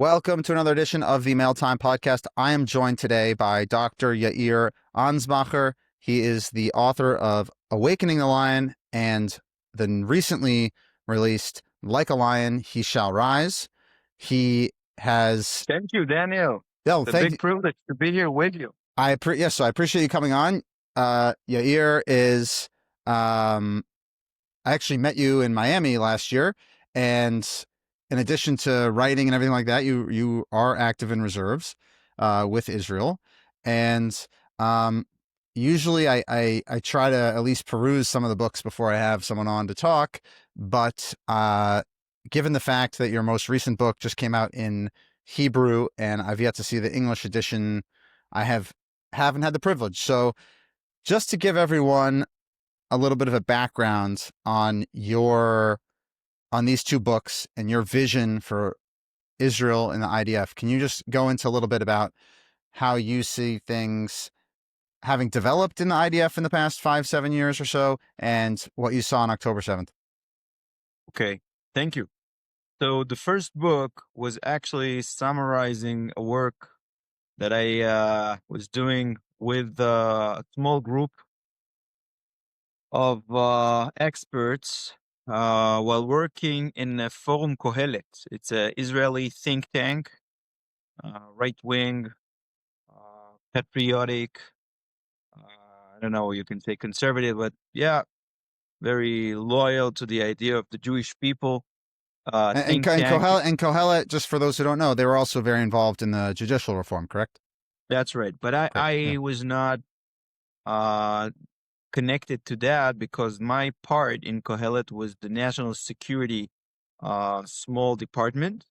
Welcome to another edition of the Mail Time Podcast. I am joined today by Dr. Yair Ansbacher. He is the author of Awakening the Lion and the recently released Like a Lion, He Shall Rise. He has... Thank you, Daniel. Oh, It's a thank you. big privilege to be here with you. So I appreciate you coming on. Yair is... I actually met you in Miami last year, and in addition to writing and everything like that, you are active in reserves with Israel, and usually I try to at least peruse some of the books before I have someone on to talk. But given the fact that your most recent book just came out in Hebrew and I've yet to see the English edition, I haven't had the privilege. So just to give everyone a little bit of a background on these two books and your vision for Israel and the IDF. Can you just go into a little bit about how you see things having developed in the IDF in the past 5-7 years or so, and what you saw on October 7th? Okay, thank you. So the first book was actually summarizing a work that I was doing with a small group of experts while working in a Forum Kohelet. It's an Israeli think tank, right-wing, patriotic, I don't know, you can say conservative, but yeah, very loyal to the idea of the Jewish people. And Think tank. Kohelet, just for those who don't know, they were also very involved in the judicial reform, correct? That's right. But I, Correct. Yeah. I was not uh, connected to that because my part in Kohelet was the national security small department,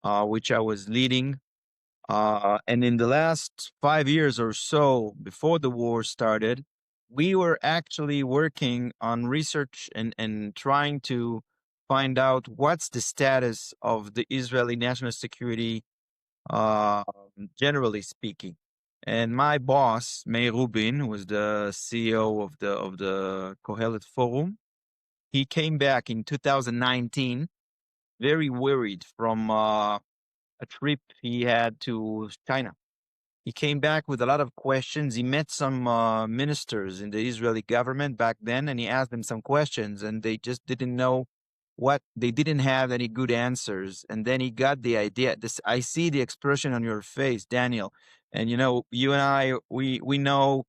which I was leading. And in the last 5 years or so, before the war started, we were actually working on research and trying to find out what's the status of the Israeli national security, uh, generally speaking. And my boss, Meir Rubin, who was the CEO of the Kohelet Forum, he came back in 2019, very worried from a trip he had to China. He came back with a lot of questions. He met some ministers in the Israeli government back then, and he asked them some questions, and they just didn't know what they didn't have any good answers. And then he got the idea. This I see the expression on your face, Daniel, and you and I, we know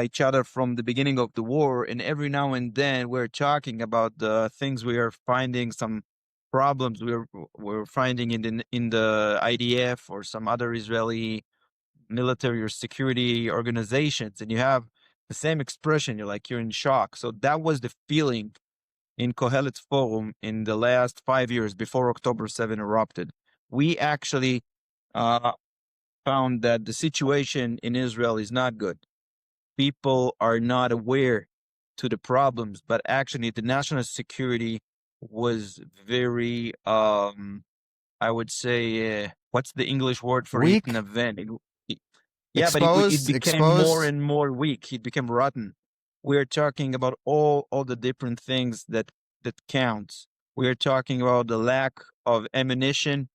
each other from the beginning of the war, and every now and then we're talking about the things we are finding, some problems we're finding in the IDF or some other Israeli military or security organizations, and you have the same expression. You're in shock. So that was the feeling in Kohelet's Forum in the last 5 years before October 7 erupted. We actually uh, found that the situation in Israel is not good. People are not aware to the problems, but actually the national security was very, I would say, what's the English word for it? Weak, An event. Yeah, but it became more exposed. and more weak. It became rotten. We're talking about all the different things that counts. We're talking about the lack of ammunition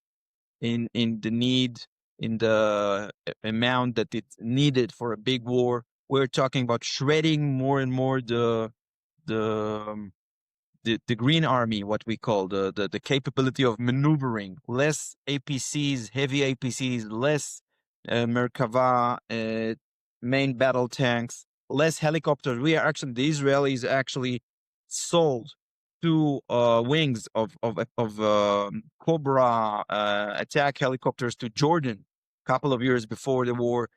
in the need in the amount that it's needed for a big war. We're talking about shredding more and more the um, the Green Army, what we call the capability of maneuvering, less APCs, heavy APCs, less Merkava, main battle tanks, less helicopters. The Israelis actually sold two wings of Cobra attack helicopters to Jordan a couple of years before the war.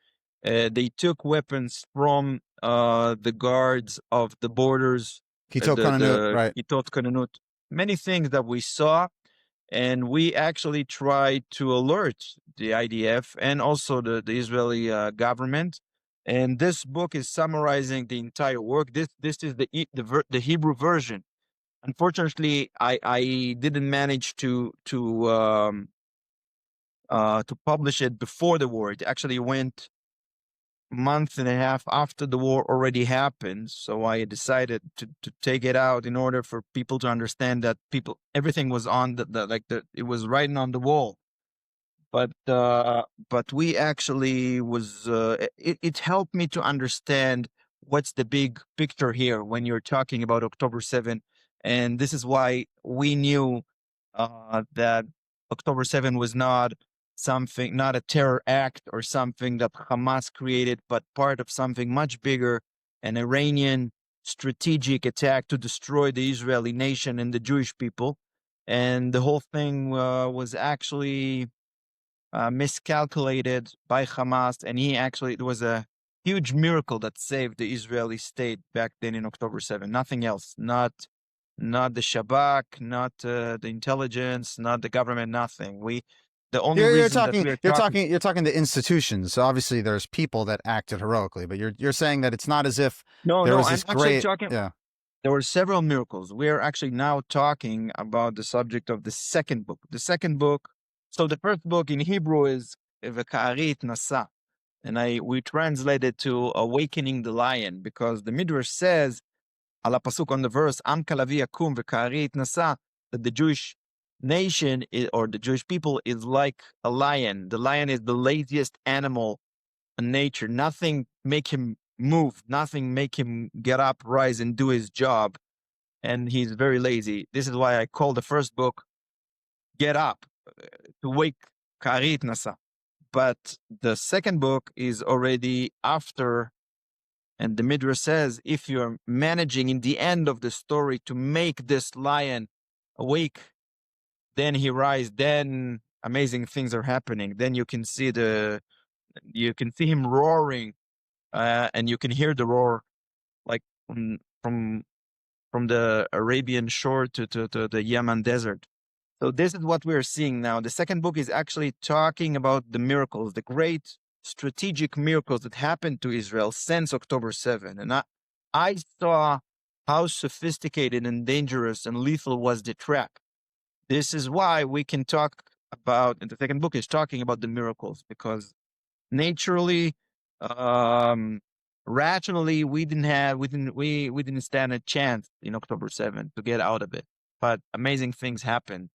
They took weapons from the guards of the borders, the Right. Kitot Kananut, many things that we saw, and we actually tried to alert the IDF and also the Israeli government. And this book is summarizing the entire work. This is the Hebrew version. Unfortunately, I didn't manage to publish it before the war. It actually went month and a half after the war already happened. So I decided to take it out in order for people to understand that everything was on it was writing on the wall. but we actually was it helped me to understand what's the big picture here when you're talking about October 7th. And this is why we knew that October 7th was not something, not a terror act or something that Hamas created, but part of something much bigger, an Iranian strategic attack to destroy the Israeli nation and the Jewish people. And the whole thing was actually miscalculated by Hamas, and it was a huge miracle that saved the Israeli state back then in October 7th. Nothing else, not the Shabak, not the intelligence, not the government, nothing. The only You're reason that talking we are you're talking. talking you're talking to institutions. So obviously there's people that acted heroically, but you're saying that it's not as if No, there no, was I'm this actually great talking. yeah. There were several miracles. We are actually now talking about the subject of the second book. The second book. So the first book in Hebrew is V'ka'arit Nasa, and we translated to awakening the lion, because the Midrash says ala pasuk on the verse Am kalavi yakum v'ka'arit nasa, that the Jewish nation or the Jewish people is like a lion. The lion is the laziest animal in nature. Nothing make him move. Nothing make him get up, rise, and do his job. And he's very lazy. This is why I call the first book Get Up, to wake Ka'arit Nasa. But the second book is already after, and the Midrash says if you're managing in the end of the story to make this lion awake, then he rise, then amazing things are happening. Then you can see him roaring, and you can hear the roar like from from the Arabian shore to the Yemen desert. So this is what we're seeing now. The second book is actually talking about the miracles, the great strategic miracles that happened to Israel since October 7. And I saw how sophisticated and dangerous and lethal was the trap. This is why we can talk about, and the second book is talking about the miracles, because naturally, um, rationally, we didn't stand a chance in October 7th to get out of it. But amazing things happened,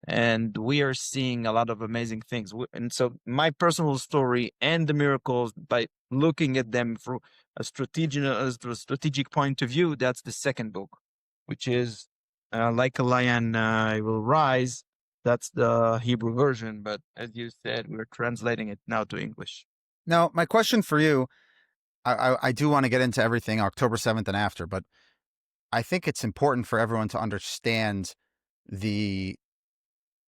and we are seeing a lot of amazing things. And so my personal story and the miracles, by looking at them from a strategic point of view, that's the second book, which is like a lion I will rise. That's the Hebrew version, but as you said, we're translating it now to English. Now, my question for you, I do want to get into everything October 7th and after, but I think it's important for everyone to understand the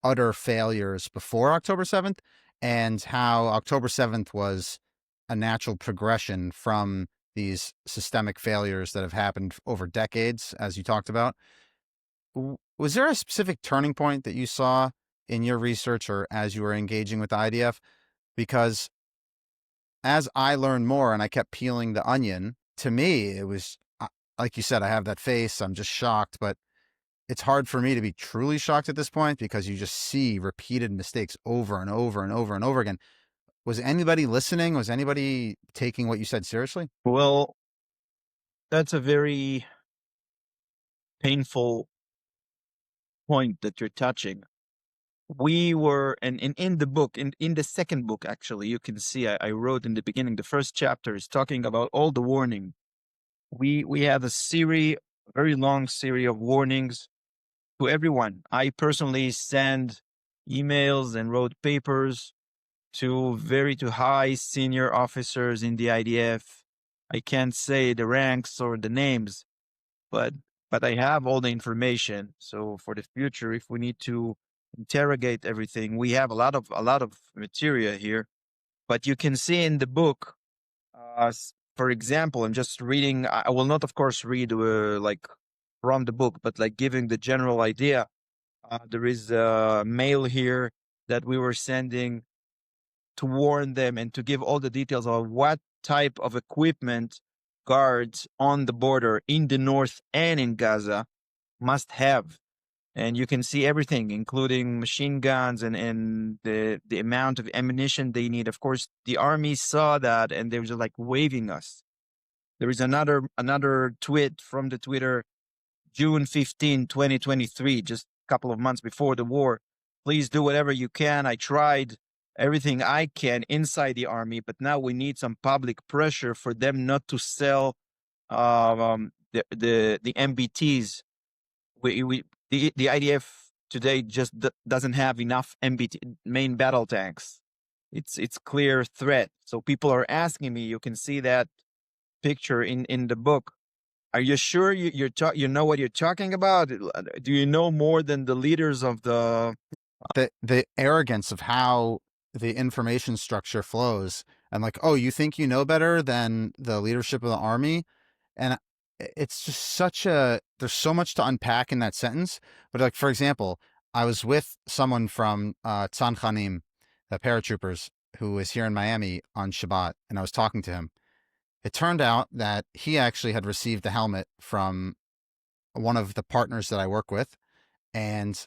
utter failures before October 7th and how October 7th was a natural progression from these systemic failures that have happened over decades, as you talked about. Was there a specific turning point that you saw in your research or as you were engaging with the IDF? Because as I learned more and I kept peeling the onion, to me, it was like you said, I have that face. I'm just shocked, but it's hard for me to be truly shocked at this point because you just see repeated mistakes over and over and over and over again. Was anybody listening? Was anybody taking what you said seriously? Well, that's a very painful point that you're touching. We were, and in the book, in the second book, actually, you can see I wrote in the beginning, the first chapter is talking about all the warning. We have a very long series of warnings to everyone. I personally send emails and wrote papers to high senior officers in the IDF. I can't say the ranks or the names, but I have all the information. So for the future, if we need to interrogate everything, we have a lot of material here. But you can see in the book, for example, I'm just reading. I will not, of course, read like from the book, but like giving the general idea. There is a mail here that we were sending to warn them and to give all the details of what type of equipment guards on the border in the north and in Gaza must have. And you can see everything, including machine guns and the amount of ammunition they need. Of course, the army saw that and they were just like waving us. There is another tweet from the Twitter, June 15, 2023, just a couple of months before the war. Please do whatever you can. I tried. everything I can inside the army, but now we need some public pressure for them not to sell the MBTs. The IDF today just doesn't have enough MBT main battle tanks. It's clear threat. So people are asking me. You can see that picture in the book. Are you sure you know what you're talking about? Do you know more than the leaders of the? The arrogance of how the information structure flows, and like, oh, you think you know better than the leadership of the army, and it's just there's so much to unpack in that sentence. But like, for example, I was with someone from Tzanchanim, the paratroopers, who was here in Miami on Shabbat, and I was talking to him. It turned out that he actually had received a helmet from one of the partners that I work with, and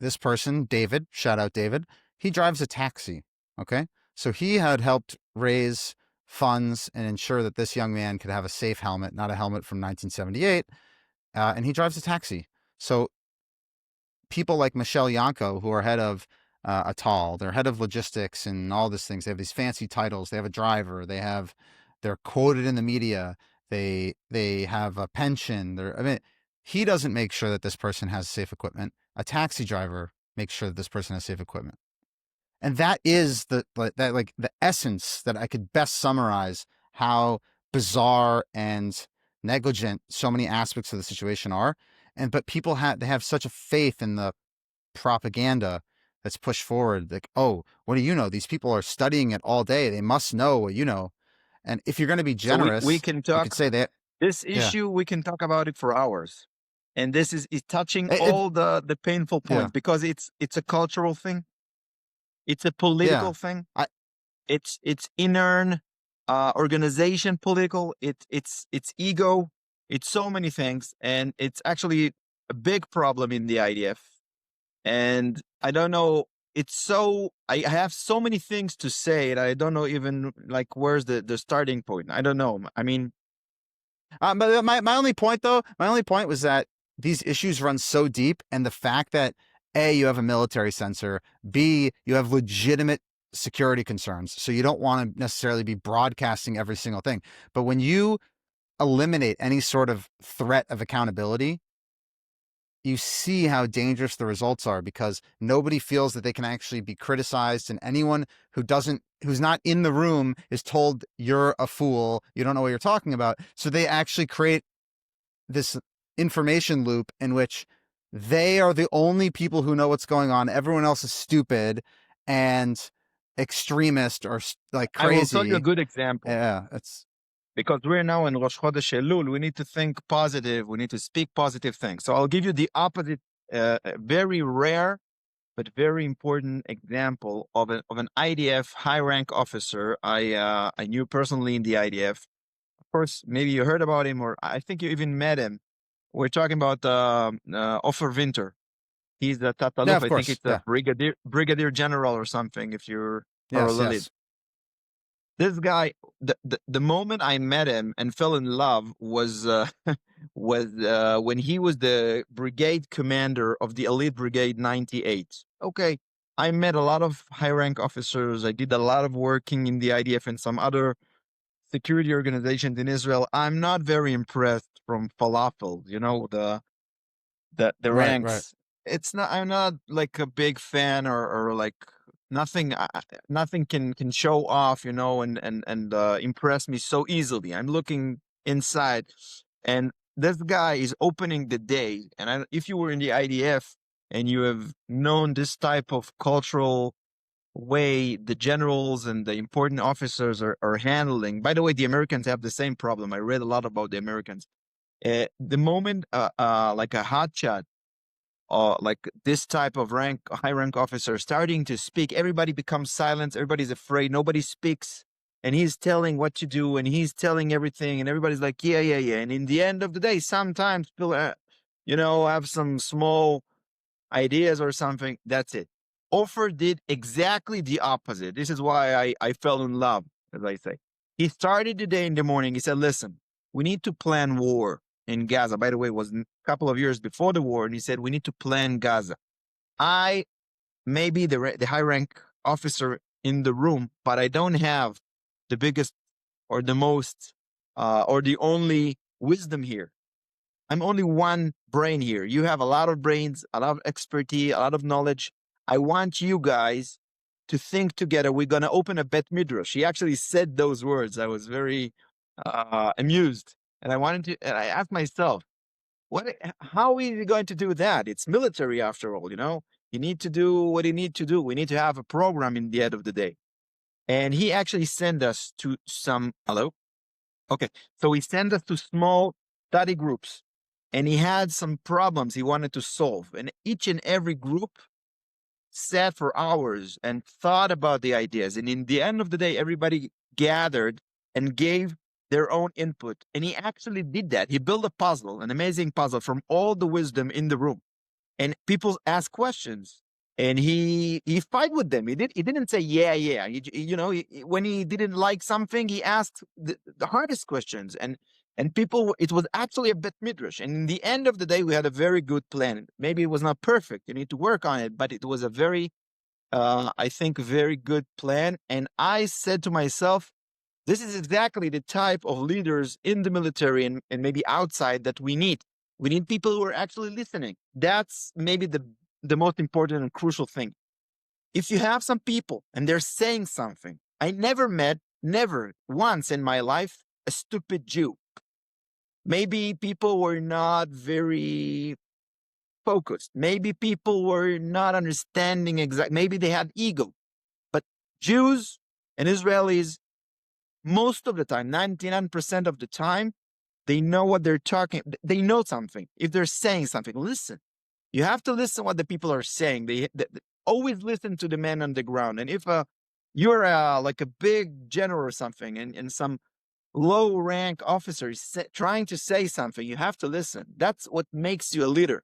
this person, David, shout out David, he drives a taxi. Okay. So he had helped raise funds and ensure that this young man could have a safe helmet, not a helmet from 1978. And he drives a taxi. So people like Michelle Yanko, who are head of Atal, they're head of logistics and all these things. They have these fancy titles. They have a driver. They're quoted in the media. They have a pension. He doesn't make sure that this person has safe equipment. A taxi driver makes sure that this person has safe equipment. And that is the essence that I could best summarize how bizarre and negligent so many aspects of the situation are. But people they have such a faith in the propaganda that's pushed forward. Like, oh, what do you know? These people are studying it all day. They must know what you know. And if you're going to be generous, so we can talk. You could say that this issue, we can talk about it for hours. And this is touching all the painful points because it's a cultural thing. It's a political thing. It's inner organization political. It's ego. It's so many things. And it's actually a big problem in the IDF. And I don't know. I have so many things to say, and I don't know even like where's the starting point. I don't know. I mean, but my only point was that these issues run so deep, and the fact that A, you have a military censor, B, you have legitimate security concerns, so you don't want to necessarily be broadcasting every single thing. But when you eliminate any sort of threat of accountability, you see how dangerous the results are, because nobody feels that they can actually be criticized, and anyone who's not in the room is told you're a fool, you don't know what you're talking about. So they actually create this information loop in which they are the only people who know what's going on. Everyone else is stupid and extremist or like crazy. I will tell you a good example. Yeah, it's because we're now in Rosh Chodesh Elul. We need to think positive. We need to speak positive things. So I'll give you the opposite, very rare but very important example of an IDF high rank officer I knew personally in the IDF. Of course, maybe you heard about him, or I think you even met him. We're talking about Ofer Winter. He's the Tataluf. Yeah, I think it's a brigadier general or something. If you're yes. This guy, the moment I met him and fell in love was when he was the brigade commander of the Elite Brigade 98. Okay, I met a lot of high rank officers. I did a lot of working in the IDF and some other security organizations in Israel. I'm not very impressed from falafel, the ranks. Right. It's not. I'm not like a big fan or like nothing can show off, and impress me so easily. I'm looking inside, and this guy is opening the day. And if you were in the IDF and you have known this type of cultural way the generals and the important officers are handling. By the way, the Americans have the same problem. I read a lot about the Americans. The moment like a hotshot, like this type of high rank officer starting to speak, everybody becomes silent. Everybody's afraid. Nobody speaks. And he's telling what to do, and he's telling everything, and everybody's like, yeah. And in the end of the day, sometimes people, have some small ideas or something. That's it. Ofer did exactly the opposite. This is why I fell in love, as I say. He started the day in the morning. He said, listen, we need to plan war in Gaza. By the way, it was a couple of years before the war. And he said, we need to plan Gaza. I may be the high rank officer in the room, but I don't have the biggest or the most or the only wisdom here. I'm only one brain here. You have a lot of brains, a lot of expertise, a lot of knowledge. I want you guys to think together. We're going to open a Bet Midrash. He actually said those words. I was very amused. And and I asked myself, how is he going to do that? It's military after all, you know? You need to do what you need to do. We need to have a program in the end of the day. And he actually sent us to hello? Okay. So he sent us to small study groups and he had some problems he wanted to solve. And each and every group sat for hours and thought about the ideas. And in the end of the day, everybody gathered and gave their own input. And he actually did that. He built a puzzle, an amazing puzzle from all the wisdom in the room. And people ask questions. And he fight with them. He didn't say yeah. When he didn't like something, he asked the hardest questions. And people, it was actually a bet midrash. And in the end of the day, we had a very good plan. Maybe it was not perfect. You need to work on it, but it was a very, I think, very good plan. And I said to myself, this is exactly the type of leaders in the military and maybe outside that we need. We need people who are actually listening. That's maybe the most important and crucial thing. If you have some people and they're saying something, I never once in my life, a stupid Jew. Maybe people were not very focused. Maybe people were not understanding exactly. Maybe they had ego. But Jews and Israelis, most of the time, 99% of the time, they know what they're talking. They know something. If they're saying something, listen. You have to listen what the people are saying. They always listen to the man on the ground. And if you're like a big general or something, and some low rank officer is trying to say something, you have to listen. That's what makes you a leader.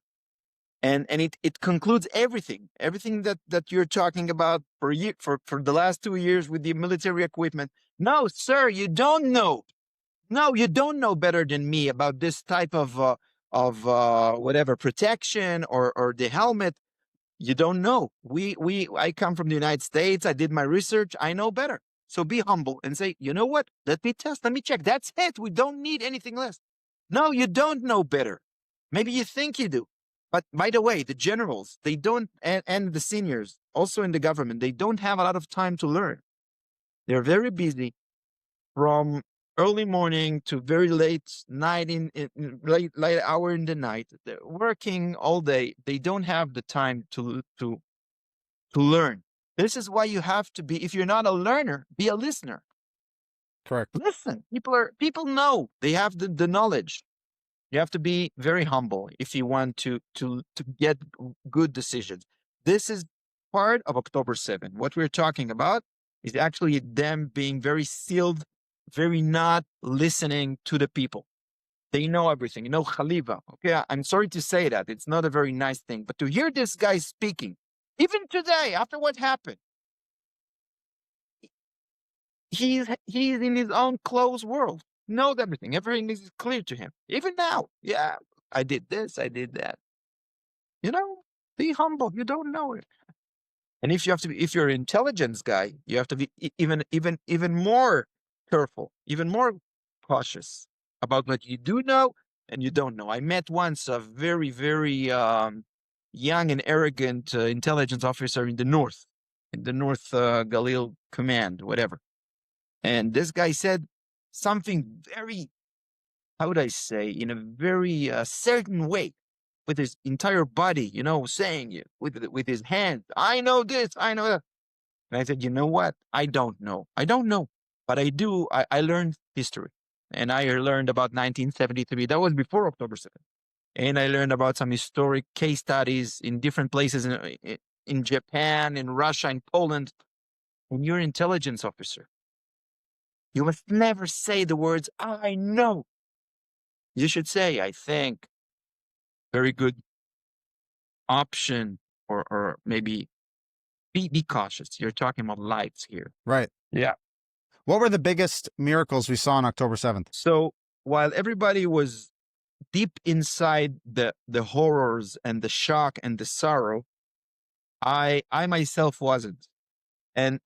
And it concludes everything that you're talking about for the last 2 years with the military equipment. No, sir, you don't know. No, you don't know better than me about this type of whatever protection or the helmet. You don't know. I come from the United States. I did my research. I know better. So be humble and say, you know what? Let me test. Let me check. That's it. We don't need anything less. No, you don't know better. Maybe you think you do. But by the way, the generals, they don't, and the seniors, also in the government, they don't have a lot of time to learn. They're very busy from early morning to very late night in late hour in the night. They're working all day. They don't have the time to learn. This is why you have to be, if you're not a learner, be a listener. Correct. Listen. People know. They have the knowledge. You have to be very humble if you want to get good decisions. This is part of October 7th. What we're talking about is actually them being very sealed, very not listening to the people. They know everything. You know, Khalifa. Okay, I'm sorry to say that. It's not a very nice thing. But to hear this guy speaking, even today, after what happened, he's in his own closed world. Knows everything. Everything is clear to him. Even now, yeah, I did this, I did that. You know, be humble. You don't know it. And if you're an intelligence guy, you have to be even more careful, even more cautious about what you do know and you don't know. I met once a very, very young and arrogant intelligence officer in the North Galil Command, whatever. And this guy said something very, how would I say, in a very certain way, with his entire body, you know, saying it with his hand. I know this, I know that. And I said, you know what? I don't know. But I do. I learned history. And I learned about 1973. That was before October 7th. And I learned about some historic case studies in different places in Japan, in Russia, in Poland. And you're an intelligence officer. You must never say the words, I know. You should say, I think. Very good option, or maybe be cautious. You're talking about lives here. Right. Yeah. What were the biggest miracles we saw on October 7th? So while everybody was deep inside the horrors and the shock and the sorrow, I myself wasn't. And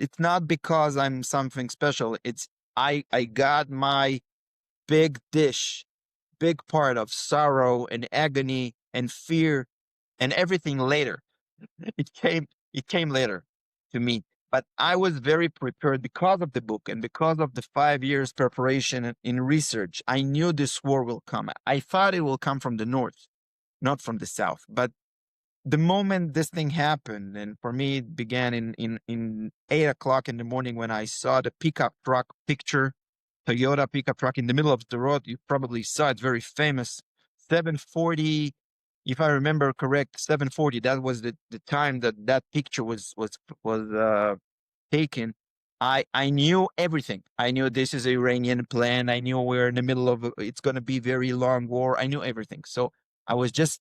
it's not because I'm something special. It's I got my big dish, big part of sorrow and agony and fear and everything later. It came later to me. But I was very prepared because of the book and because of the 5 years preparation in research. I knew this war will come. I thought it will come from the north, not from the south. But the moment this thing happened, and for me it began in 8 o'clock in the morning when I saw the pickup truck picture, Toyota pickup truck in the middle of the road. You probably saw it, very famous. 740, if I remember correct, 740. That was the time that picture was taken. I knew everything. I knew this is an Iranian plan. I knew we're in the middle of it's going to be very long war. I knew everything. So I was just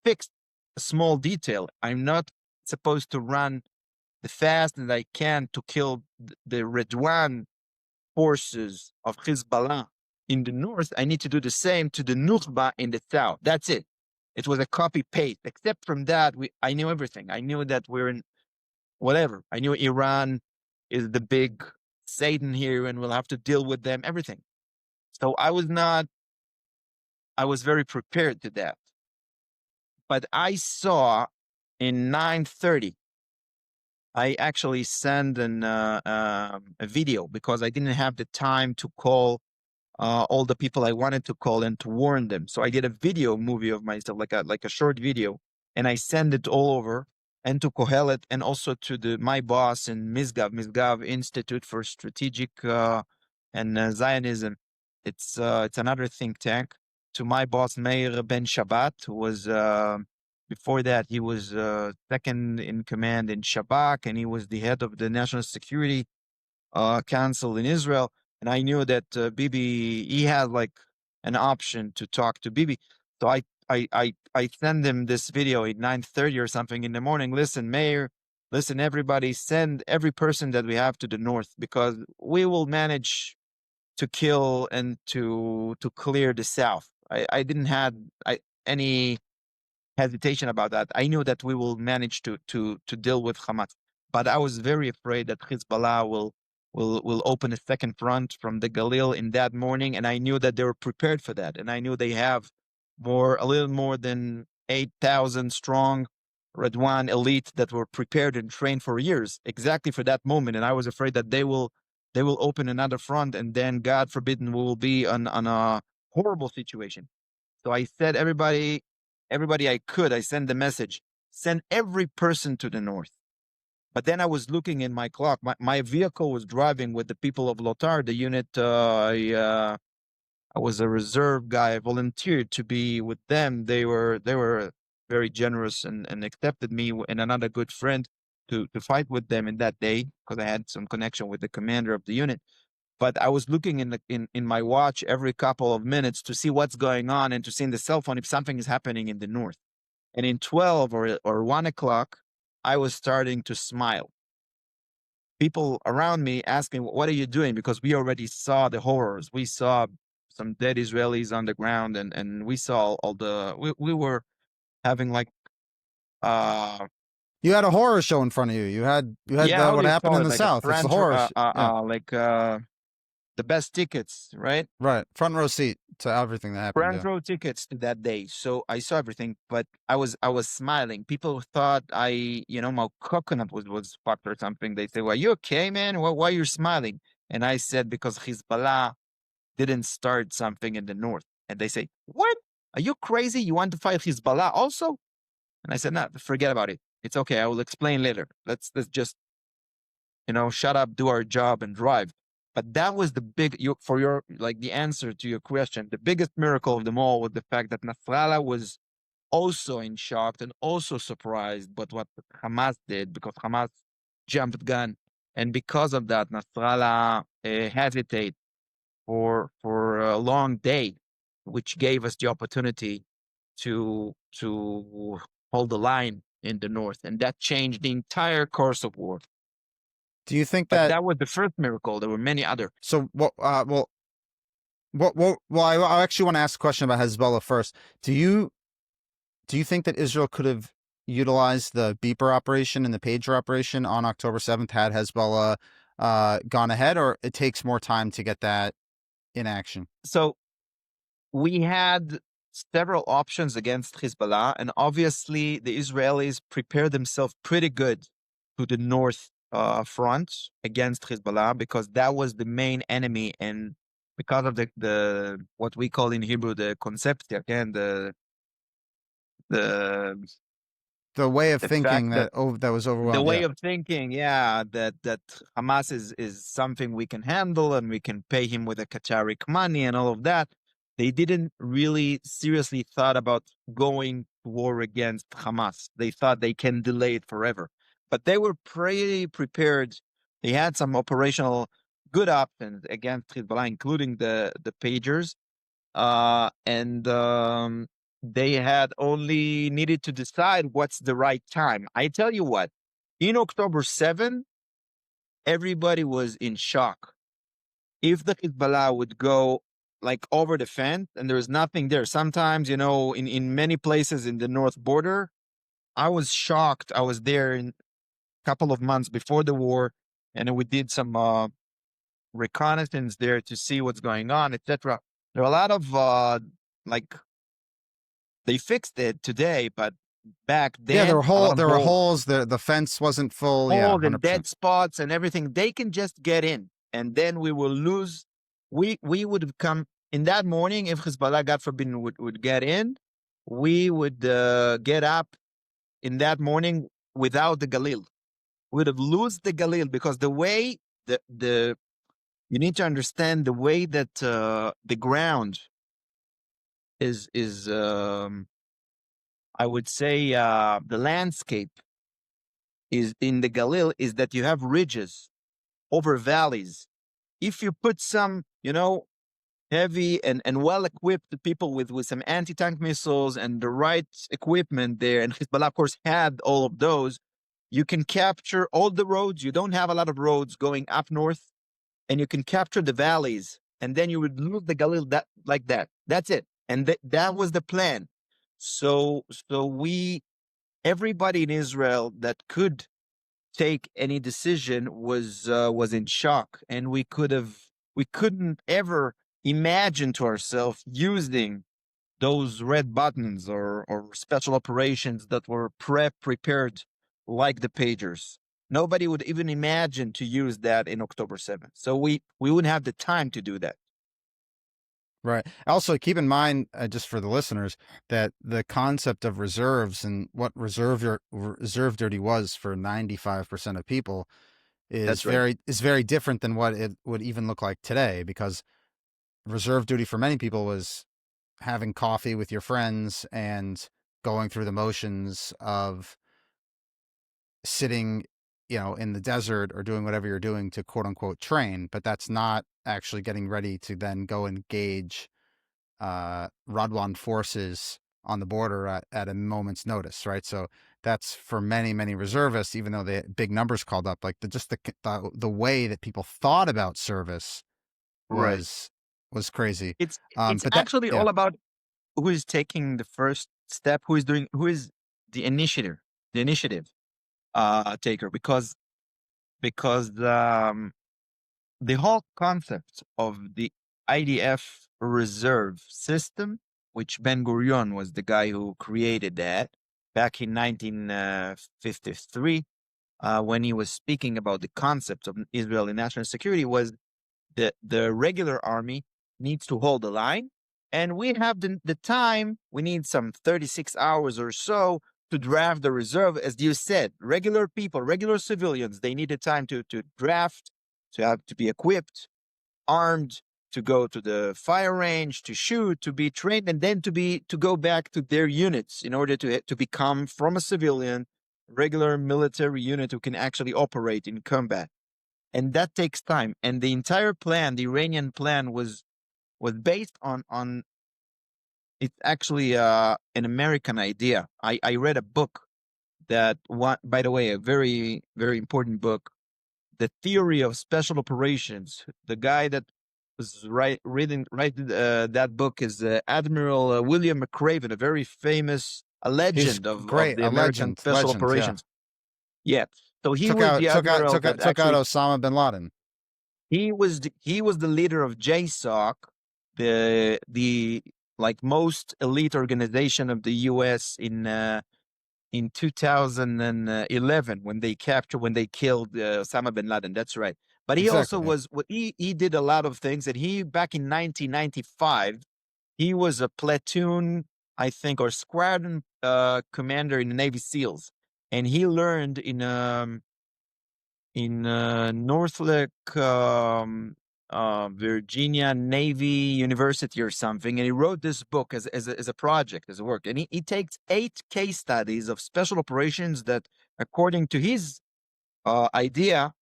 fixed a small detail. I'm not supposed to run the fast that I can to kill the Redwan forces of Hezbollah in the north. I need to do the same to the Nukhba in the south. That's it. It was a copy paste. Except from that, I knew everything. I knew that we're in whatever. I knew Iran is the big Satan here and we'll have to deal with them, everything. So I was very prepared to that. But I saw in 9:30, I actually sent a video because I didn't have the time to call all the people I wanted to call and to warn them. So I did a video movie of myself, like a short video, and I sent it all over and to Kohelet and also to my boss in Misgav Institute for Strategic and Zionism. It's another think tank. To my boss Meir Ben Shabbat, who was before that he was second in command in Shabak, and he was the head of the National Security Council in Israel. And I knew that Bibi, he had like an option to talk to Bibi. So I send him this video at 9:30 or something in the morning. Listen, Mayor, listen, everybody, send every person that we have to the north because we will manage to kill and to clear the south. I didn't have any hesitation about that. I knew that we will manage to deal with Hamas, but I was very afraid that Hezbollah will open a second front from the Galil in that morning, and I knew that they were prepared for that, and I knew they have a little more than 8,000 strong Redwan elite that were prepared and trained for years exactly for that moment, and I was afraid that they will open another front, and then God forbid we will be on a horrible situation. So I said everybody I could, I sent the message, send every person to the north. But then I was looking in my clock. My vehicle was driving with the people of Lotar, the unit. I was a reserve guy. I volunteered to be with them. They were very generous and accepted me and another good friend to fight with them in that day because I had some connection with the commander of the unit. But I was looking in my watch every couple of minutes to see what's going on and to see in the cell phone if something is happening in the north. And in 12 or 1 o'clock, I was starting to smile. People around me asking, what are you doing? Because we already saw the horrors. We saw some dead Israelis on the ground and we saw we were having like, You had a horror show in front of you. You had yeah, how what do you happened call in it? the Like a South. It's the front, horror. the best tickets, right? Right, front row seat to everything that happened. Front row tickets to that day. So I saw everything, but I was smiling. People thought my coconut was fucked or something. They say, well, you okay, man? Why are you smiling? And I said, because Hezbollah didn't start something in the north. And they say, what? Are you crazy? You want to fight Hezbollah also? And I said, no, forget about it. It's okay. I will explain later. Let's just, shut up, do our job and drive. But that was the answer to your question. The biggest miracle of them all was the fact that Nasrallah was also in shock and also surprised by what Hamas did because Hamas jumped gun. And because of that, Nasrallah hesitated for a long day, which gave us the opportunity to hold the line in the north. And that changed the entire course of war. Do you think But that was the first miracle. There were many other. So well, I actually want to ask a question about Hezbollah first. Do you think that Israel could have utilized the beeper operation and the pager operation on October 7th had Hezbollah gone ahead, or it takes more time to get that in action? So we had several options against Hezbollah, and obviously the Israelis prepared themselves pretty good to the north front against Hezbollah because that was the main enemy, and because of the what we call in Hebrew the conceptia, again the The way of the thinking fact that that was the overwhelmed. way Yeah. of thinking, yeah, that Hamas is something we can handle and we can pay him with a Qatari money and all of that. They didn't really seriously thought about going to war against Hamas. They thought they can delay it forever, but they were pretty prepared. They had some operational good options against Hezbollah, including the pagers, and they had only needed to decide what's the right time. I tell you what, in October 7, everybody was in shock. If the Hezbollah would go like over the fence and there's nothing there, sometimes, in many places in the north border, I was shocked. I was there in a couple of months before the war, and we did some reconnaissance there to see what's going on, etc. There are a lot of like they fixed it today, but back Yeah, then, a lot of there were holes. The fence wasn't full. Yeah, holes and 100%. dead spots and everything. They can just get in, and then we will lose. We would have come in that morning if Hezbollah, God forbid, would get in. We would get up in that morning without the Galil. We would have lost the Galil because the way the you need to understand the way that the ground is. I would say the landscape is in the Galil is that you have ridges over valleys. If you put some, heavy and well equipped people with some anti tank missiles and the right equipment there, and Hezbollah, of course, had all of those, you can capture all the roads. You don't have a lot of roads going up north, and you can capture the valleys, and then you would lose the Galil that like that. That's it, and that was the plan. So everybody in Israel that could take any decision was in shock, and we couldn't ever imagine to ourselves using those red buttons or special operations that were prepared like the pagers. Nobody would even imagine to use that in October 7th. So we wouldn't have the time to do that. Right. Also, keep in mind, just for the listeners, that the concept of reserves and what reserve duty was for 95% of people That's right. is very different than what it would even look like today. Because reserve duty for many people was having coffee with your friends and going through the motions of sitting, in the desert or doing whatever you're doing to quote unquote train. But that's not actually getting ready to then go engage Radwan forces on the border at a moment's notice, right? So that's for many, many reservists, even though the big numbers called up, like the way that people thought about service Right. was crazy. It's But that, actually yeah, all about who is taking the first step, who is the initiative taker, because the whole concept of the IDF reserve system, which Ben Gurion was the guy who created that back in 1953, when he was speaking about the concept of Israeli national security, was the regular army needs to hold the line, and we have the time. We need some 36 hours or so to draft the reserve. As you said, regular people, regular civilians, they need the time to draft, to have to be equipped, armed, to go to the fire range, to shoot, to be trained, and then to go back to their units in order to become from a civilian regular military unit who can actually operate in combat. And that takes time. And the entire plan, the Iranian plan, was based on it's actually an American idea. I read a book that one, by the way, a very very important book, The Theory of Special Operations. The guy that was writing that book is Admiral William McRaven, a very famous a He's legend of great, the a American special legend. Yeah, operations. Yeah. So he took was out the took out admiral took out that took out actually Osama bin Laden. he was the leader of JSOC, the like most elite organization of the U.S. in 2011 when they killed Osama bin Laden. That's right. But he also Exactly. Yeah. was what he did a lot of things. And he back in 1995 he was a platoon, I think, or squadron commander in the Navy SEALs, and he learned in Norfolk, Virginia Navy University or something, and he wrote this book as a project, as a work. And he takes 8 case studies of special operations that, according to his idea,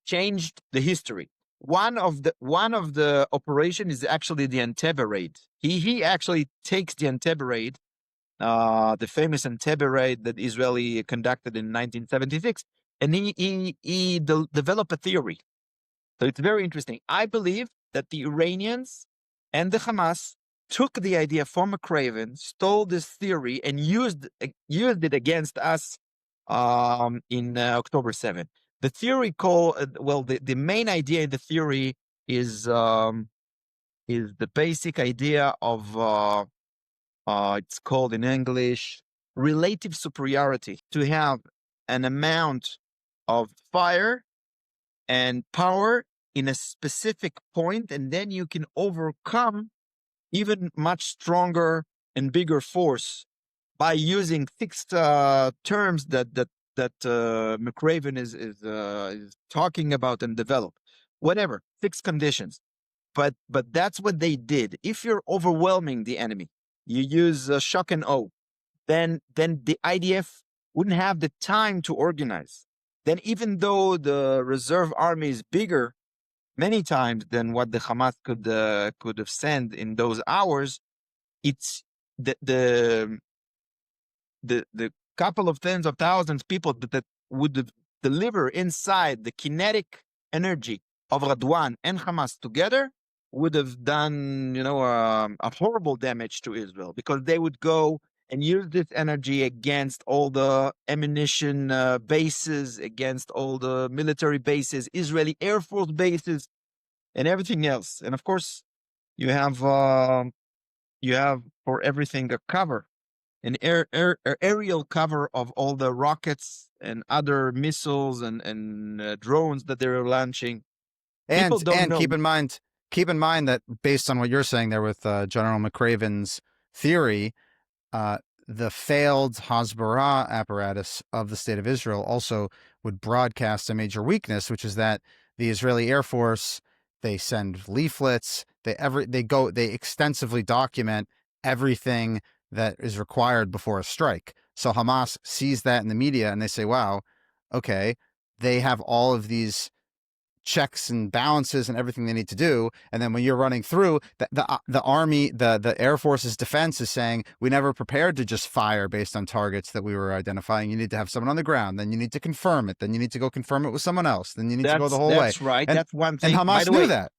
changed the history. One of the operation is actually the Entebbe raid. He actually takes the Entebbe raid, the famous Entebbe raid that Israeli conducted in 1976, and he developed a theory. So it's very interesting. I believe that the Iranians and the Hamas took the idea from McRaven, stole this theory, and used it against us in October 7th. The theory the main idea in the theory is the basic idea of it's called in English relative superiority, to have an amount of fire and power in a specific point, and then you can overcome even much stronger and bigger force by using fixed terms that McRaven is talking about and develop. Whatever, fixed conditions. But that's what they did. If you're overwhelming the enemy, you use shock and awe. Then the IDF wouldn't have the time to organize. Then even though the reserve army is bigger many times than what the Hamas could have sent in those hours, it's the couple of tens of thousands people that would deliver inside the kinetic energy of Radwan and Hamas together would have done, a horrible damage to Israel, because they would go and use this energy against all the ammunition bases, against all the military bases, Israeli Air Force bases, and everything else. And of course, you have for everything a cover, an aerial cover of all the rockets and other missiles and drones that they're launching. People don't And know. keep in mind that based on what you're saying there with General McRaven's theory, uh, the failed Hezbollah apparatus of the state of Israel also would broadcast a major weakness, which is that the Israeli Air Force, they send leaflets, they extensively document everything that is required before a strike. So Hamas sees that in the media and they say, wow, okay, they have all of these checks and balances and everything they need to do, and then when you're running through the army, the Air Force's defense is saying, we never prepared to just fire based on targets that we were identifying. You need to have someone on the ground, then you need to confirm it, then you need to go confirm it with someone else, then you need to go the whole way. That's right. and That's one and thing. By Hamas the knew way, that.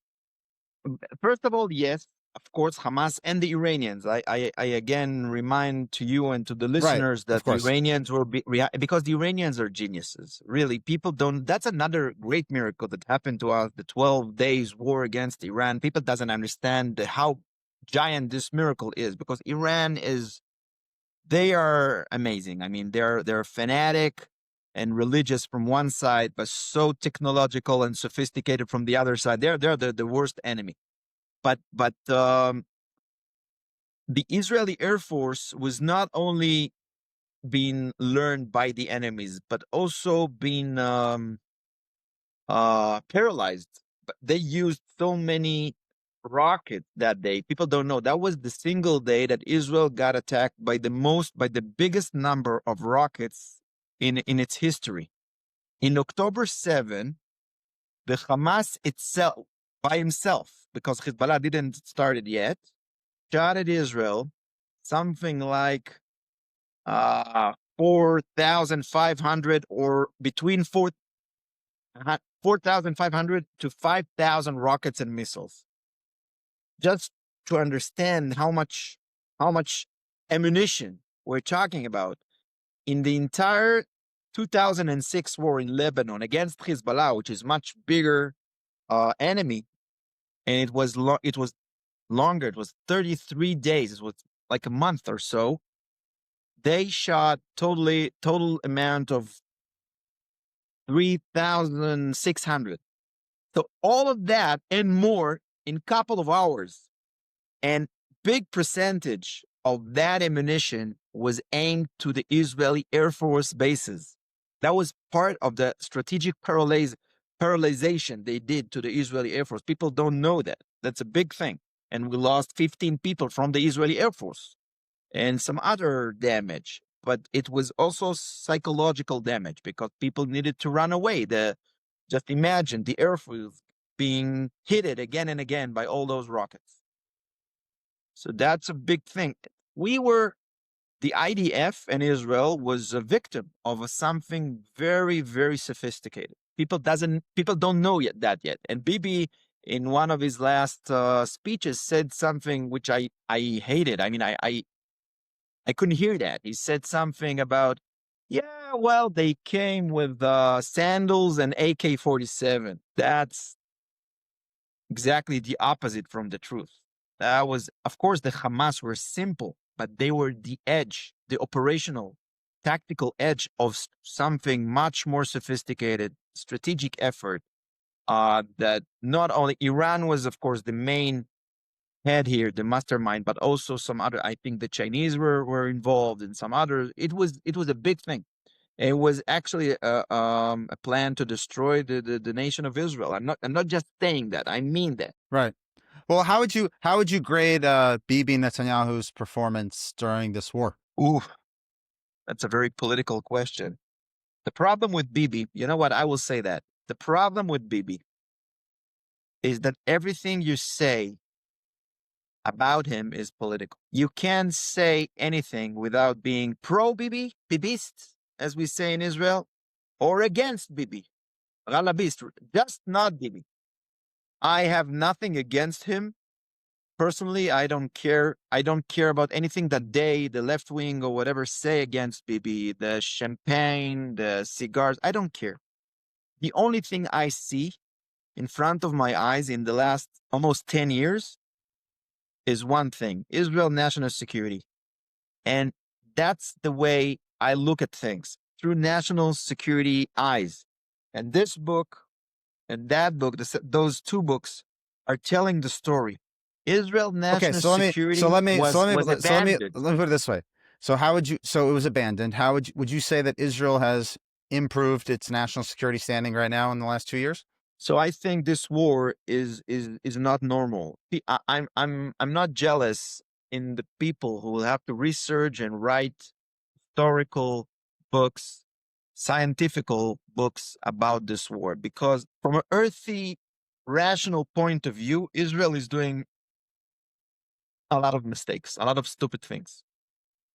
first of all, yes, of course, Hamas and the Iranians. I again remind to you and to the Right, listeners of that the course. Iranians were because the Iranians are geniuses. Really, people don't. That's another great miracle that happened to us. The 12 days war against Iran. People doesn't understand how giant this miracle is, because Iran is. They are amazing. I mean, they're fanatic and religious from one side, but so technological and sophisticated from the other side. They're the worst enemy. But the Israeli Air Force was not only being learned by the enemies, but also being paralyzed. But they used so many rockets that day. People don't know that was the single day that Israel got attacked by the biggest number of rockets in its history. In October 7, the Hamas itself, by himself, because Hezbollah didn't start it yet, shot at Israel something like 4,500, or between 4,500 to 5,000 rockets and missiles. Just to understand how much ammunition we're talking about in the entire 2006 war in Lebanon against Hezbollah, which is much bigger enemy, and it was longer. It was 33 days. It was like a month or so. They shot total amount of 3,600. So all of that and more in a couple of hours. And big percentage of that ammunition was aimed to the Israeli Air Force bases. That was part of the strategic paralyzation they did to the Israeli Air Force. People don't know that. That's a big thing. And we lost 15 people from the Israeli Air Force and some other damage. But it was also psychological damage because people needed to run away. Just imagine the Air Force being hit again and again by all those rockets. So that's a big thing. The IDF and Israel was a victim of something very, very sophisticated. People don't know that yet. And Bibi, in one of his last speeches, said something which I hated. I mean, I couldn't hear that. He said something about, yeah, well, they came with sandals and AK-47. That's exactly the opposite from the truth. That was, of course, the Hamas were simple, but they were the edge, the operational, tactical edge of something much more sophisticated, strategic effort. That not only Iran was, of course, the main head here, the mastermind, but also some other. I think the Chinese were involved in some others. It was a big thing. It was actually a plan to destroy the nation of Israel. I'm not just saying that. I mean that. Right. Well, how would you grade Bibi Netanyahu's performance during this war? Ooh, that's a very political question. The problem with Bibi, you know what? I will say that. The problem with Bibi is that everything you say about him is political. You can't say anything without being pro-Bibi, Bibist, as we say in Israel, or against Bibi, Ralabist, just not Bibi. I have nothing against him. Personally, I don't care. I don't care about anything that they, the left wing or whatever, say against Bibi, the champagne, the cigars. I don't care. The only thing I see in front of my eyes in the last almost 10 years is one thing: Israel national security. And that's the way I look at things, through national security eyes. And this book and that book, those two books, are telling the story. Israel Okay, national so security was abandoned. let me put it this way. So how would you? So it was abandoned. How would you say that Israel has improved its national security standing right now in the last 2 years? So I think this war is not normal. I'm not jealous in the people who will have to research and write historical books, scientific books about this war, because from an earthy, rational point of view, Israel is doing a lot of mistakes, a lot of stupid things.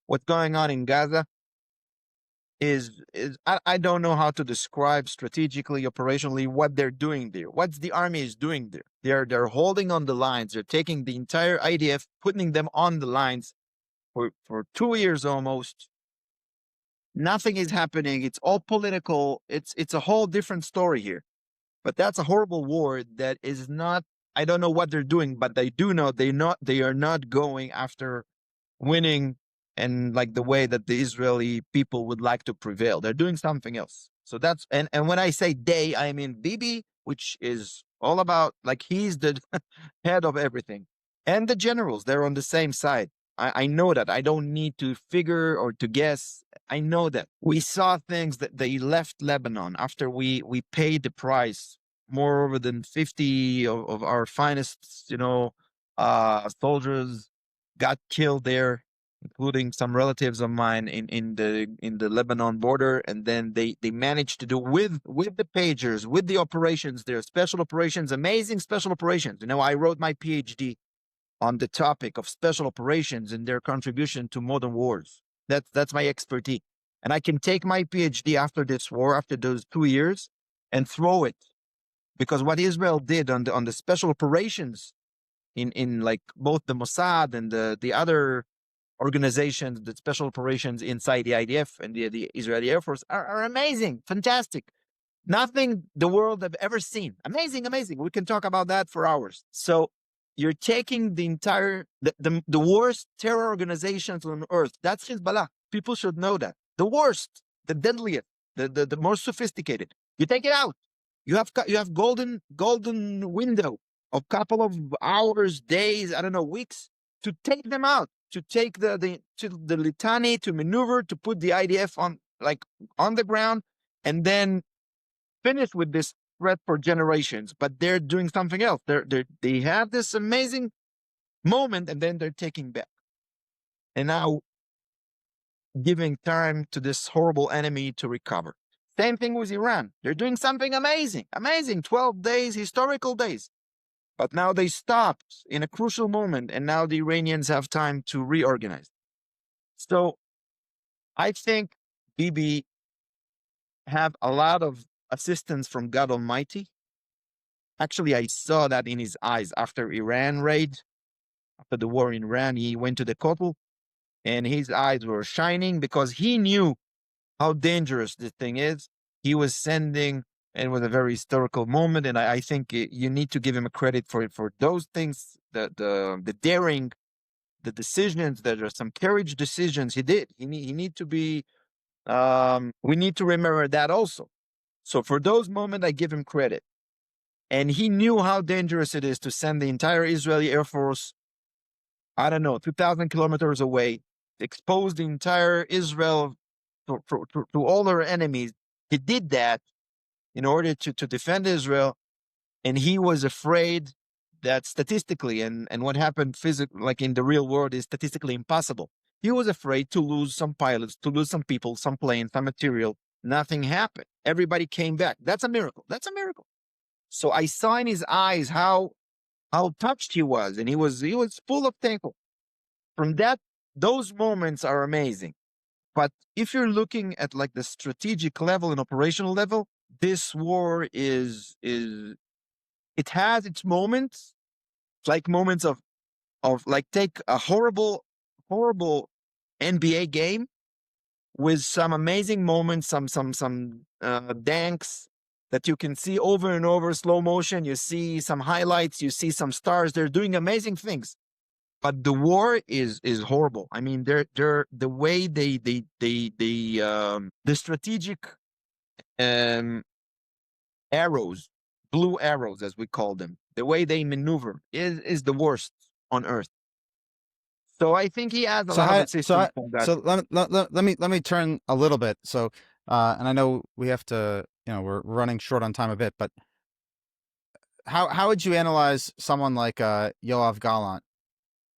What's going on in Gaza is I don't know how to describe strategically, operationally what they're doing there. What the army is doing there. They're holding on the lines. They're taking the entire IDF, putting them on the lines for 2 years almost. Nothing is happening. It's all political. It's a whole different story here. But that's a horrible war that is not. I don't know what they're doing, but they do know they are not going after winning and like the way that the Israeli people would like to prevail. They're doing something else. So that's and when I say they, I mean Bibi, which is all about like he's the head of everything. And the generals, they're on the same side. I know that. I don't need to figure or to guess. I know that. We saw things that they left Lebanon after we paid the price. More than 50 of our finest, soldiers got killed there, including some relatives of mine in the Lebanon border. And then they managed to do with the pagers, with the operations there, special operations, amazing special operations. I wrote my PhD on the topic of special operations and their contribution to modern wars. That's my expertise. And I can take my PhD after this war, after those 2 years, and throw it. Because what Israel did on the special operations in like both the Mossad and the other organizations, the special operations inside the IDF and the Israeli Air Force are amazing, fantastic. Nothing the world have ever seen. Amazing, amazing. We can talk about that for hours. So you're taking the entire, the worst terror organizations on earth. That's Hezbollah. People should know that. The worst, the deadliest, the more sophisticated. You take it out. You have golden window of couple of hours, days, I don't know, weeks to take them out, to take the litany, to maneuver, to put the IDF on the ground, and then finish with this threat for generations. But they're doing something else. They have this amazing moment, and then they're taking back, and now giving time to this horrible enemy to recover. Same thing with Iran. They're doing something amazing, 12 days, historical days. But now they stopped in a crucial moment, and now the Iranians have time to reorganize. So I think Bibi have a lot of assistance from God Almighty. Actually, I saw that in his eyes after Iran raid, after the war in Iran. He went to the Kotel, and his eyes were shining because he knew how dangerous this thing is. He was sending, and it was a very historical moment, and I think you need to give him a credit for those things, the daring, the decisions. There are some courage decisions he did. He need to be. We need to remember that also. So for those moments, I give him credit, and he knew how dangerous it is to send the entire Israeli Air Force, I don't know, 2,000 kilometers away, expose the entire Israel to all their enemies. He did that in order to defend Israel, and he was afraid that statistically, and what happened physically, like in the real world, is statistically impossible. He was afraid to lose some pilots, to lose some people, some planes, some material. Nothing happened. Everybody came back. That's a miracle. That's a miracle. So I saw in his eyes how touched he was, and he was full of thankful. From that, those moments are amazing. But if you're looking at like the strategic level and operational level, this war is it has its moments, like moments of like, take a horrible NBA game with some amazing moments, some danks that you can see over and over, slow motion. You see some highlights, you see some stars. They're doing amazing things. But the war is horrible. I mean, they're the way the strategic arrows, blue arrows as we call them, the way they maneuver is the worst on earth. So I think he has a lot of assistance from that. So let me turn a little bit. So and I know we have to, we're running short on time a bit, but how would you analyze someone like Yoav Gallant?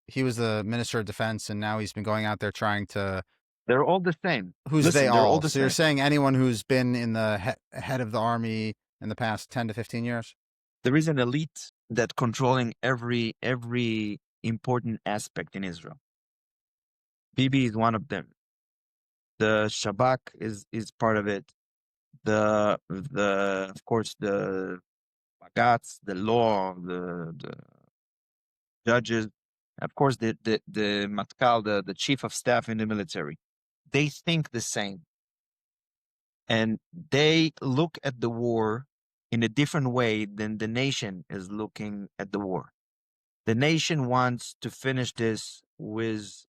He was the Minister of Defense, and now he's been going out there trying to. They're all the same. Who's they all? So you're saying anyone who's been in the head of the army in the past 10 to 15 years? There is an elite that controlling every important aspect in Israel. Bibi is one of them. The Shabak is part of it. The of course the Bagats, the law, the judges, of course the Matkal, the chief of staff in the military. They think the same, and they look at the war in a different way than the nation is looking at the war. The nation wants to finish this with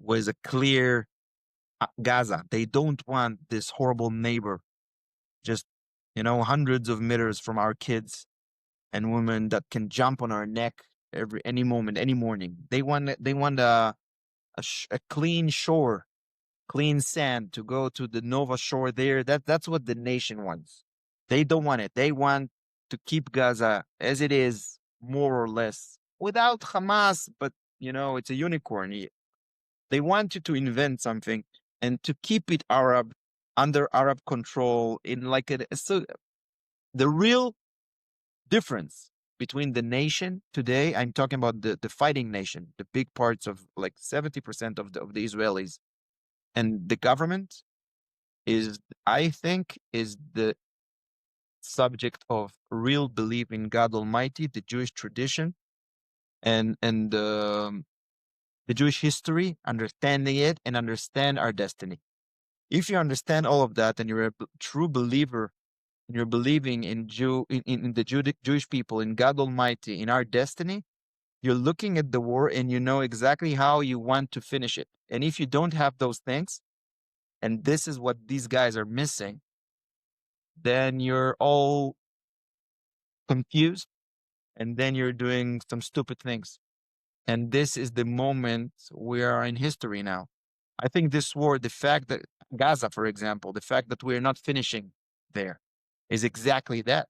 a clear Gaza. They don't want this horrible neighbor just, hundreds of meters from our kids and women that can jump on our neck any moment, any morning. They want a clean shore, clean sand to go to the Nova Shore there. That's what the nation wants. They don't want it. They want to keep Gaza as it is, more or less, without Hamas, but it's a unicorn. They want you to invent something and to keep it under Arab control in like so the real difference between the nation today, I'm talking about the fighting nation, the big parts of like 70% of the Israelis, and the government is, I think, is the subject of real belief in God Almighty, the Jewish tradition, and the Jewish history, understanding it, and understand our destiny. If you understand all of that and you're a true believer and you're believing in the Jewish people, in God Almighty, in our destiny, you're looking at the war and you know exactly how you want to finish it. And if you don't have those things, and this is what these guys are missing, then you're all confused and then you're doing some stupid things. And this is the moment we are in history now. I think this war, the fact that Gaza, for example, the fact that we're not finishing there is exactly that.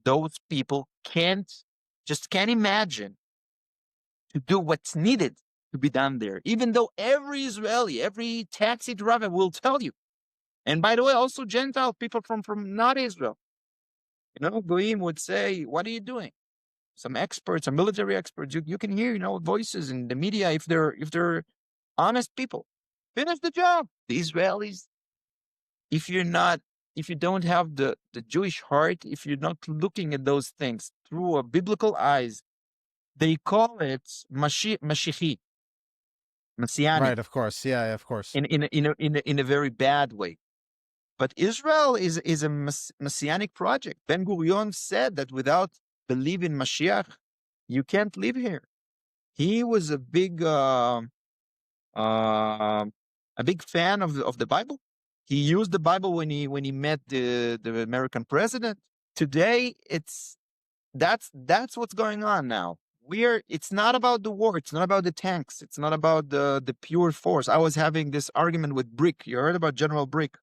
Those people can't imagine to do what's needed to be done there, even though every Israeli, every taxi driver will tell you. And by the way, also Gentile people from not Israel, Goyim would say, what are you doing? Some experts, some military experts, you can hear, voices in the media if they're honest people. Finish the job. The Israelis, if you're not, if you don't have the Jewish heart, if you're not looking at those things through a biblical eyes, they call it Mashiach, Right, Messianic, of course. Yeah, of course. in a very bad way. But Israel is a messianic project. Ben Gurion said that without believing Mashiach, you can't live here. He was uh, a big fan of the Bible. He used the Bible when he met the American president. Today, that's what's going on now. It's not about the war, it's not about the tanks, it's not about the pure force. I was having this argument with Brick. You heard about General Brick,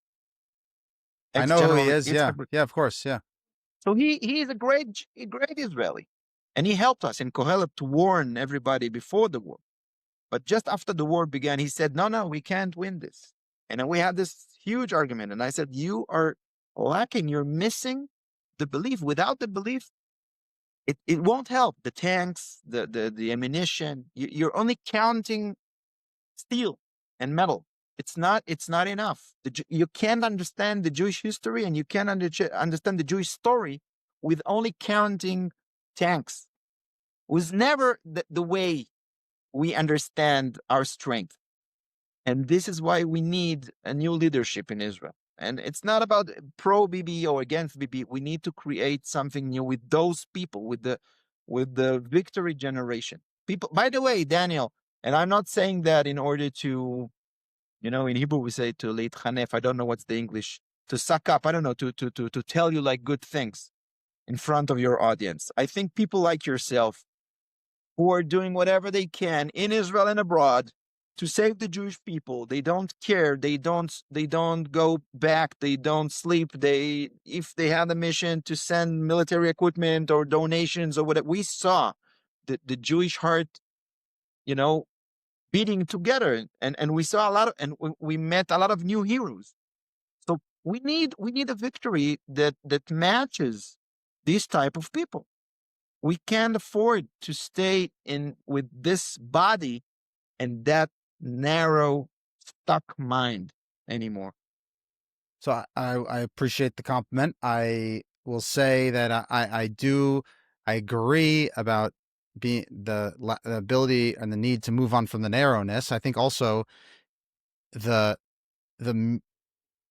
I know who he ex-general is. Yeah. Yitzhak Brick. Yeah, of course. Yeah. So he is a great Israeli. And he helped us in Kohelet to warn everybody before the war. But just after the war began, he said, no, we can't win this. And then we had this huge argument. And I said, you are lacking, you're missing the belief. Without the belief, it won't help. The tanks, the ammunition, you're only counting steel and metal. It's not enough. You can't understand the Jewish history and you can't understand the Jewish story with only counting tanks. It was never the way we understand our strength. And this is why we need a new leadership in Israel. And it's not about pro Bibi or against Bibi. We need to create something new with those people, with the victory generation. People, by the way, Daniel, and I'm not saying that in order to, in Hebrew we say to leitchanef. I don't know what's the English, to suck up. I don't know, to tell you like good things in front of your audience. I think people like yourself who are doing whatever they can in Israel and abroad to save the Jewish people. They don't care. They don't go back. They don't sleep. If they have a mission to send military equipment or donations or whatever, we saw the Jewish heart, beating together, and we saw a lot of, and we met a lot of new heroes. So we need a victory that matches these type of people. We can't afford to stay in with this body and that narrow, stuck mind anymore. So I appreciate the compliment. I will say that I agree about being the ability and the need to move on from the narrowness. I think also the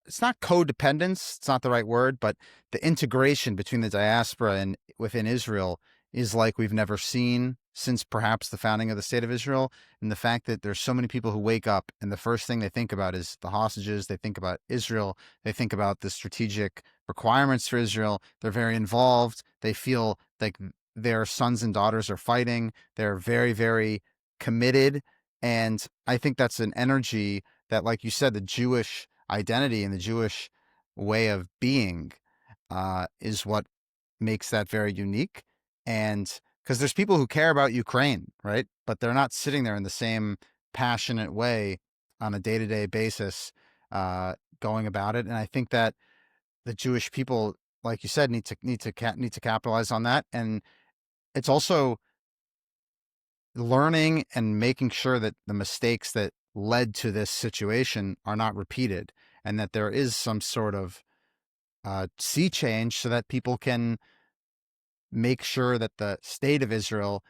it's not codependence, it's not the right word, but the integration between the diaspora and within Israel is like we've never seen since perhaps the founding of the state of Israel. And the fact that there's so many people who wake up and the first thing they think about is the hostages, they think about Israel, they think about the strategic requirements for Israel. They're very involved. They feel like their sons and daughters are fighting. They're very, very committed. And I think that's an energy that, like you said, the Jewish identity and the Jewish way of being is what makes that very unique. And because there's people who care about Ukraine, right? But they're not sitting there in the same passionate way on a day-to-day basis going about it. And I think that the Jewish people, like you said, need to capitalize on that. And it's also learning and making sure that the mistakes that led to this situation are not repeated, and that there is some sort of sea change so that people can make sure that the state of Israel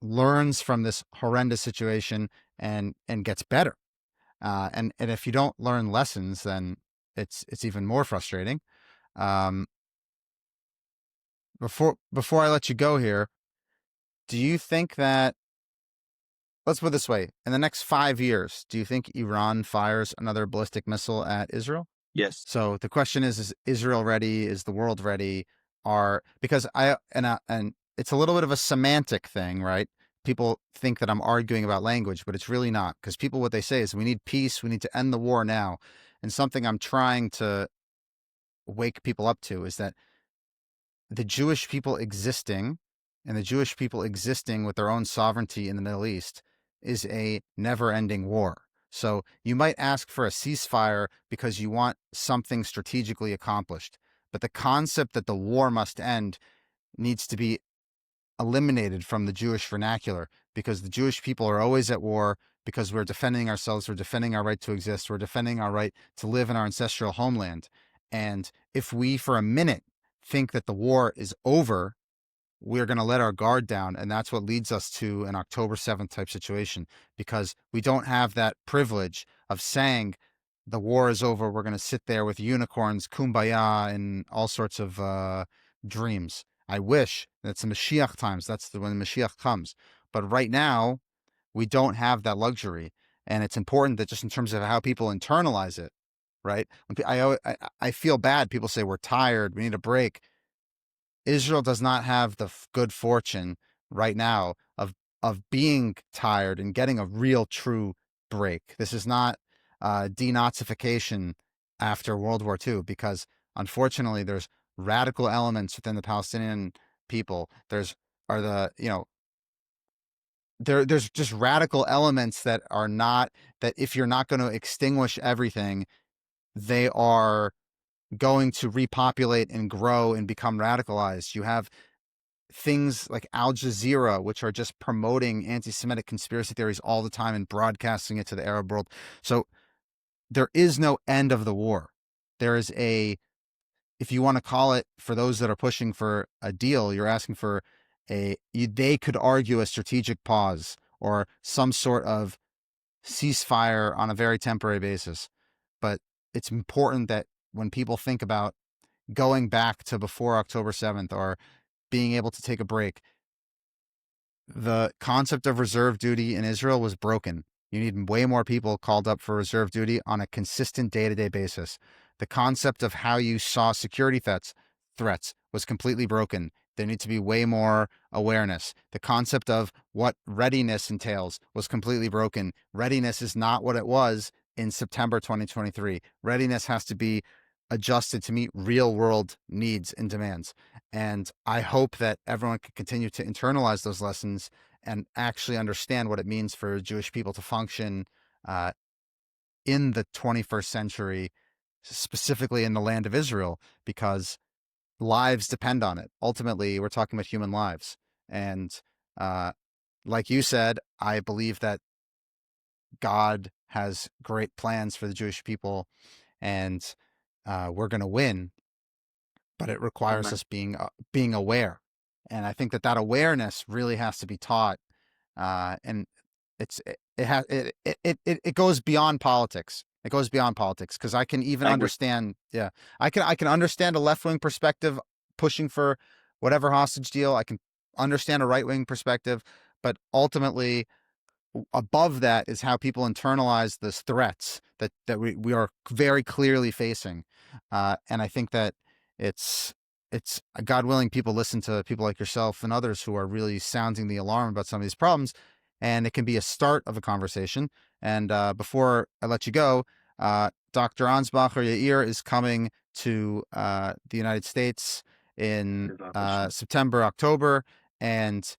learns from this horrendous situation and gets better. And if you don't learn lessons, then it's even more frustrating. Um, before I let you go here, do you think that, let's put it this way, in the next 5 years, do you think Iran fires another ballistic missile at Israel? Yes. So the question is Israel ready? Is the world ready? Because and it's a little bit of a semantic thing, right? People think that I'm arguing about language, but it's really not, because people, what they say is we need peace, we need to end the war now. And something I'm trying to wake people up to is that the Jewish people existing and the Jewish people existing with their own sovereignty in the Middle East is a never-ending war. So you might ask for a ceasefire because you want something strategically accomplished, but the concept that the war must end needs to be eliminated from the Jewish vernacular, because the Jewish people are always at war, because we're defending ourselves, we're defending our right to exist, we're defending our right to live in our ancestral homeland. And if we for a minute think that the war is over, we're going to let our guard down. And that's what leads us to an October 7th type situation, because we don't have that privilege of saying the war is over. We're going to sit there with unicorns, kumbaya, and all sorts of dreams. I wish that's the Mashiach times. That's when Mashiach comes. But right now, we don't have that luxury. And it's important that, just in terms of how people internalize it, right? I feel bad. People say we're tired, we need a break. Israel does not have the good fortune right now of being tired and getting a real true break. This is not denazification after World War II, because unfortunately there's radical elements within the Palestinian people. There's just radical elements that are not, that if you're not going to extinguish everything, they are going to repopulate and grow and become radicalized. You have things like Al Jazeera, which are just promoting anti-Semitic conspiracy theories all the time and broadcasting it to the Arab world. So there is no end of the war. There is if you want to call it, for those that are pushing for a deal, you're asking for they could argue a strategic pause or some sort of ceasefire on a very temporary basis. But it's important that when people think about going back to before October 7th or being able to take a break, the concept of reserve duty in Israel was broken. You need way more people called up for reserve duty on a consistent day-to-day basis. The concept of how you saw security threats was completely broken. There needs to be way more awareness. The concept of what readiness entails was completely broken. Readiness is not what it was in September 2023. Readiness has to be adjusted to meet real world needs and demands. And I hope that everyone can continue to internalize those lessons and actually understand what it means for Jewish people to function in the 21st century, specifically in the land of Israel, because lives depend on it. Ultimately, we're talking about human lives. And like you said, I believe that God has great plans for the Jewish people, and we're going to win, but it requires Amen. us being aware. And I think that awareness really has to be taught. And it goes beyond politics. It goes beyond politics, because I can even I agree. understand. Yeah, I can understand a left-wing perspective pushing for whatever hostage deal. I can understand a right-wing perspective, but ultimately, above that is how people internalize these threats that we are very clearly facing. And I think that it's God willing, people listen to people like yourself and others who are really sounding the alarm about some of these problems, and it can be a start of a conversation. And before I let you go, Dr. Ansbacher Yair is coming to the United States in September, October, and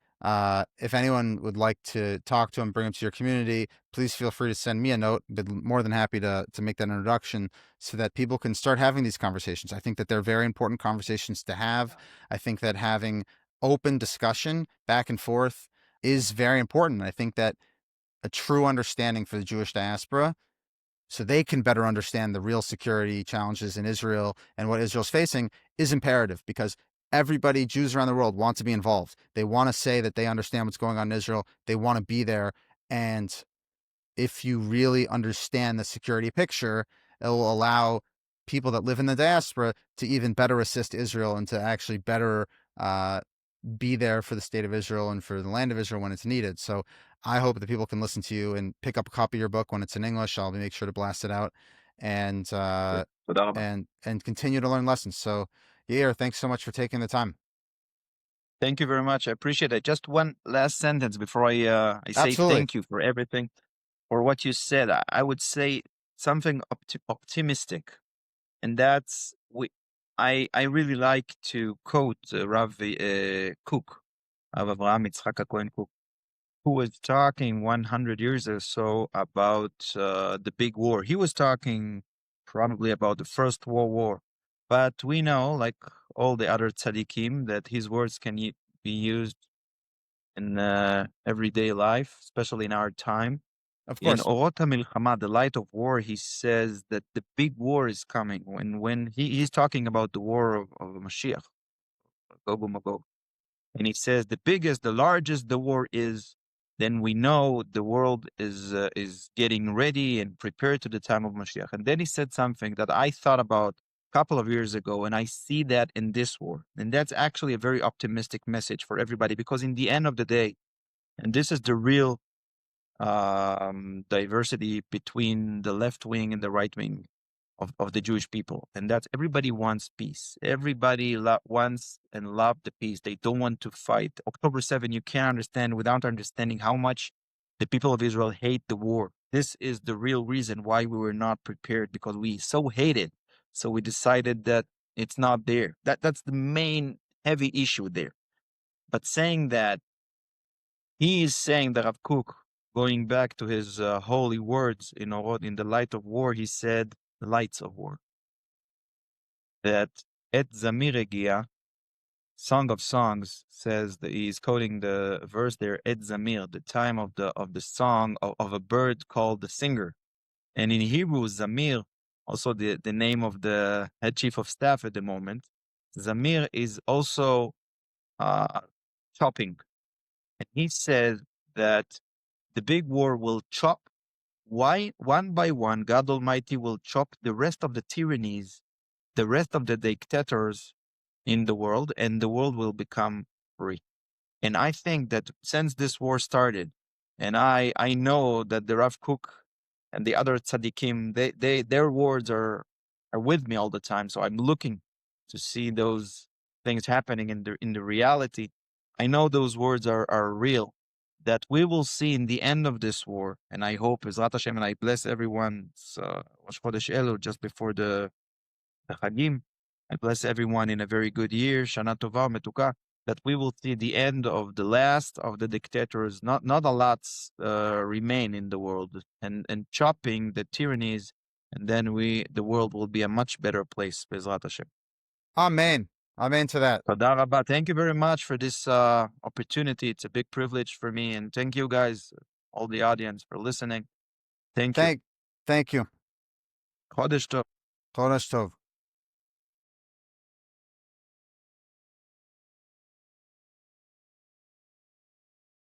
if anyone would like to talk to him, bring him to your community, please feel free to send me a note. I'd be more than happy to make that introduction so that people can start having these conversations. I think that they're very important conversations to have. I think that having open discussion back and forth is very important. I think that a true understanding for the Jewish diaspora, so they can better understand the real security challenges in Israel and what Israel's facing, is imperative, because everybody, Jews around the world, want to be involved. They want to say that they understand what's going on in Israel. They want to be there. And if you really understand the security picture, it will allow people that live in the diaspora to even better assist Israel and to actually better be there for the state of Israel and for the land of Israel when it's needed. So I hope that people can listen to you and pick up a copy of your book when it's in English. I'll make sure to blast it out and תודה רבה. continue to learn lessons. So Yair, thanks so much for taking the time. Thank you very much. I appreciate it. Just one last sentence before I say Absolutely. thank you for everything, for what you said. I would say something optimistic, and that's I really like to quote Rav Kook, Rav Avraham Yitzchak Cohen Kook, who was talking 100 years or so about the big war. He was talking probably about the First World War, but we know, like all the other tzaddikim, that his words can be used in everyday life, especially in our time. Of In course. Orot HaMilchama, the light of war, he says that the big war is coming. When he's talking about the war of Mashiach, Gog uMagog, and he says the largest the war is, then we know the world is getting ready and prepared to the time of Mashiach. And then he said something that I thought about a couple of years ago, and I see that in this war. And that's actually a very optimistic message for everybody, because in the end of the day, and this is the real diversity between the left wing and the right wing of the Jewish people, and that's everybody wants peace. Everybody wants and love the peace. They don't want to fight. October 7, you can't understand without understanding how much the people of Israel hate the war. This is the real reason why we were not prepared, because we so hate it. So we decided that it's not there. That's the main heavy issue there. But saying that, he is saying that Rav Kook, going back to his holy words in the light of war, he said, the lights of war, that Et Zamir Egia, Song of Songs, says that he's quoting the verse there, Et Zamir, the time of the song of a bird called the singer. And in Hebrew, Zamir, also the name of the head chief of staff at the moment, Zamir is also chopping. And he says that the big war will chop. Why? One by one, God Almighty will chop the rest of the tyrannies, the rest of the dictators in the world, and the world will become free. And I think that since this war started, and I know that the Rav Kook and the other tzaddikim, their words are with me all the time. So I'm looking to see those things happening in the reality. I know those words are real, that we will see in the end of this war. And I hope, Bezrat Hashem, and I bless everyone, Rosh Chodesh Elul, just before the Chagim. I bless everyone in a very good year, Shana Tova Metuka, that we will see the end of the last of the dictators. Not a lot remain in the world, and chopping the tyrannies, and then the world will be a much better place, Bezrat Hashem. Amen. Amen to that. Toda rabba. Thank you very much for this opportunity. It's a big privilege for me, and thank you guys, all the audience, for listening. Thank you. Thank you. Chodesh Tov. Chodesh Tov.